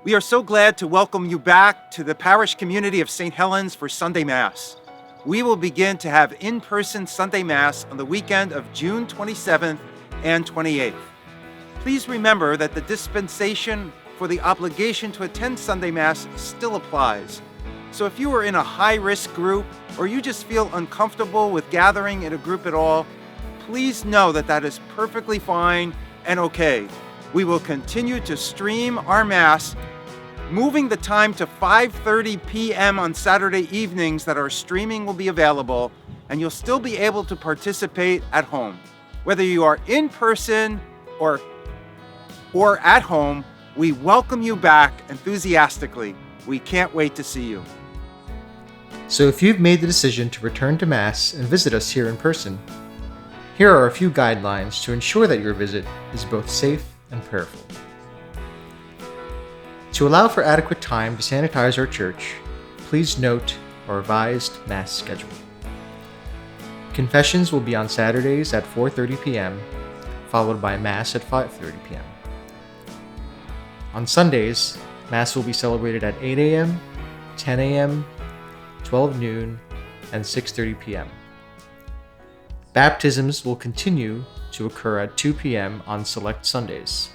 We are so glad to welcome you back to the parish community of St. Helen's for Sunday Mass. We will begin to have in-person Sunday Mass on the weekend of June 27th and 28th. Please remember that the dispensation for the obligation to attend Sunday Mass still applies. So if you are in a high-risk group or you just feel uncomfortable with gathering in a group at all, please know that that is perfectly fine and okay. We will continue to stream our Mass, moving the time to 5:30 p.m. on Saturday evenings that our streaming will be available, and you'll still be able to participate at home. Whether you are in person or at home, we welcome you back enthusiastically. We can't wait to see you. So if you've made the decision to return to Mass and visit us here in person, here are a few guidelines to ensure that your visit is both safe and prayerful. To allow for adequate time to sanitize our church, please note our revised Mass schedule. Confessions will be on Saturdays at 4:30 p.m., followed by Mass at 5:30 p.m. On Sundays, Mass will be celebrated at 8 a.m., 10 a.m., 12 noon, and 6:30 p.m. Baptisms will continue to occur at 2 p.m. on select Sundays.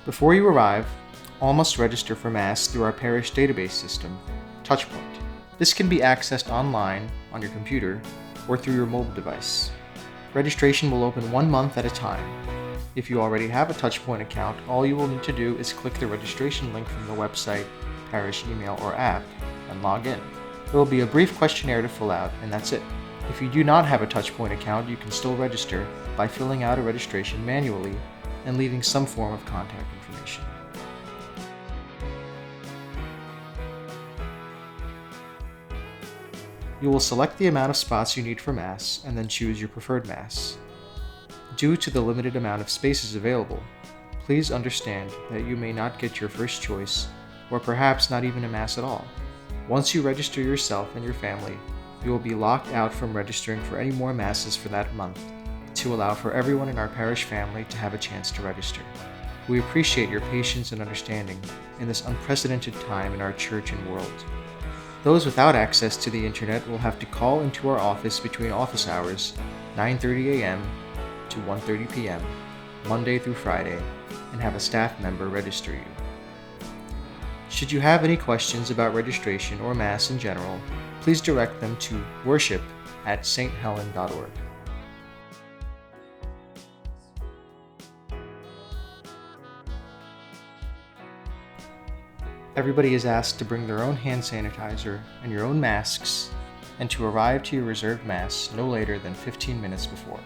Before you arrive, all must register for Mass through our parish database system, Touchpoint. This can be accessed online on your computer or through your mobile device. Registration will open 1 month at a time. If you already have a Touchpoint account, all you will need to do is click the registration link from the website, parish email, or app and log in. There will be a brief questionnaire to fill out, and that's it. If you do not have a Touchpoint account, you can still register by filling out a registration manually and leaving some form of contact information. You will select the amount of spots you need for Mass and then choose your preferred Mass. Due to the limited amount of spaces available, please understand that you may not get your first choice or perhaps not even a Mass at all. Once you register yourself and your family, you will be locked out from registering for any more Masses for that month to allow for everyone in our parish family to have a chance to register. We appreciate your patience and understanding in this unprecedented time in our church and world. Those without access to the internet will have to call into our office between office hours 9:30 a.m. to 1:30 p.m., Monday through Friday, and have a staff member register you. Should you have any questions about registration or Mass in general, please direct them to worship@sthelen.org. Everybody is asked to bring their own hand sanitizer and your own masks, and to arrive to your reserved Mass no later than 15 minutes before.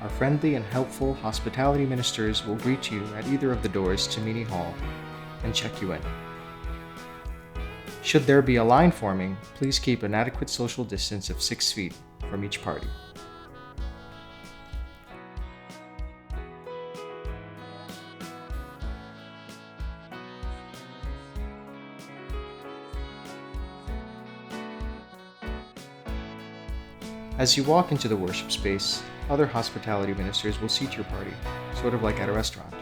Our friendly and helpful hospitality ministers will greet you at either of the doors to Meany Hall and check you in. Should there be a line forming, please keep an adequate social distance of 6 feet from each party. As you walk into the worship space, other hospitality ministers will seat your party, sort of like at a restaurant.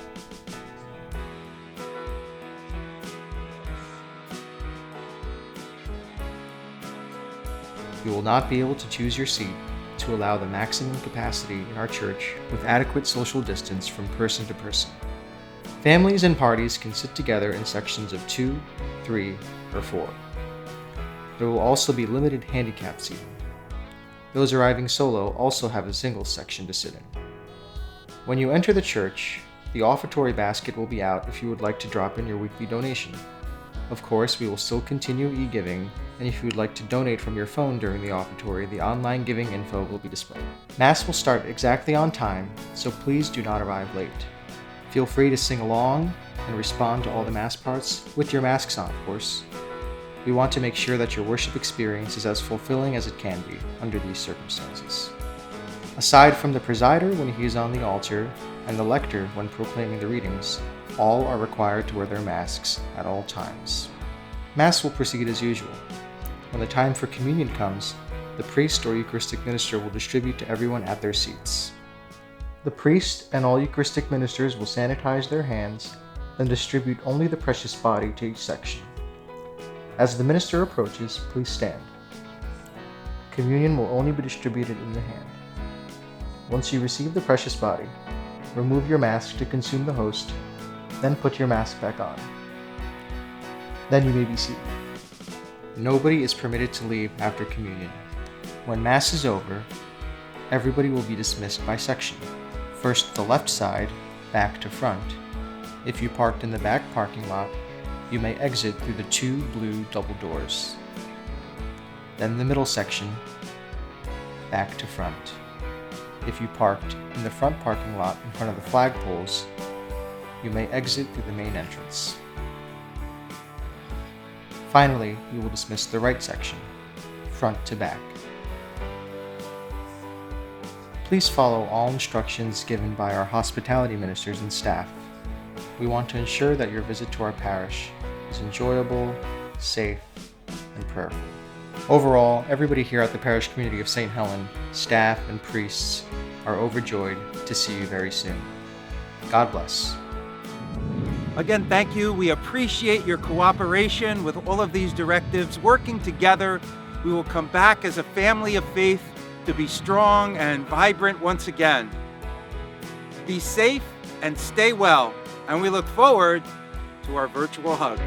You will not be able to choose your seat to allow the maximum capacity in our church with adequate social distance from person to person. Families and parties can sit together in sections of 2, 3, or 4. There will also be limited handicap seating. Those arriving solo also have a single section to sit in. When you enter the church, the offertory basket will be out if you would like to drop in your weekly donation. Of course, we will still continue e-giving, and if you would like to donate from your phone during the offertory, the online giving info will be displayed. Mass will start exactly on time, so please do not arrive late. Feel free to sing along and respond to all the Mass parts, with your masks on, of course. We want to make sure that your worship experience is as fulfilling as it can be under these circumstances. Aside from the presider when he is on the altar and the lector when proclaiming the readings, all are required to wear their masks at all times. Mass will proceed as usual. When the time for communion comes, the priest or Eucharistic minister will distribute to everyone at their seats. The priest and all Eucharistic ministers will sanitize their hands, then distribute only the precious body to each section. As the minister approaches, please stand. Communion will only be distributed in the hand. Once you receive the precious body, remove your mask to consume the host, then put your mask back on. Then you may be seated. Nobody is permitted to leave after communion. When Mass is over, everybody will be dismissed by section. First the left side, back to front. If you parked in the back parking lot, you may exit through the 2 blue double doors. Then the middle section, back to front. If you parked in the front parking lot in front of the flagpoles, you may exit through the main entrance. Finally, you will dismiss the right section, front to back. Please follow all instructions given by our hospitality ministers and staff. We want to ensure that your visit to our parish is enjoyable, safe, and prayerful. Overall, everybody here at the parish community of St. Helen, staff and priests, are overjoyed to see you very soon. God bless. Again, thank you. We appreciate your cooperation with all of these directives. Working together, we will come back as a family of faith to be strong and vibrant once again. Be safe and stay well, and we look forward to our virtual hug.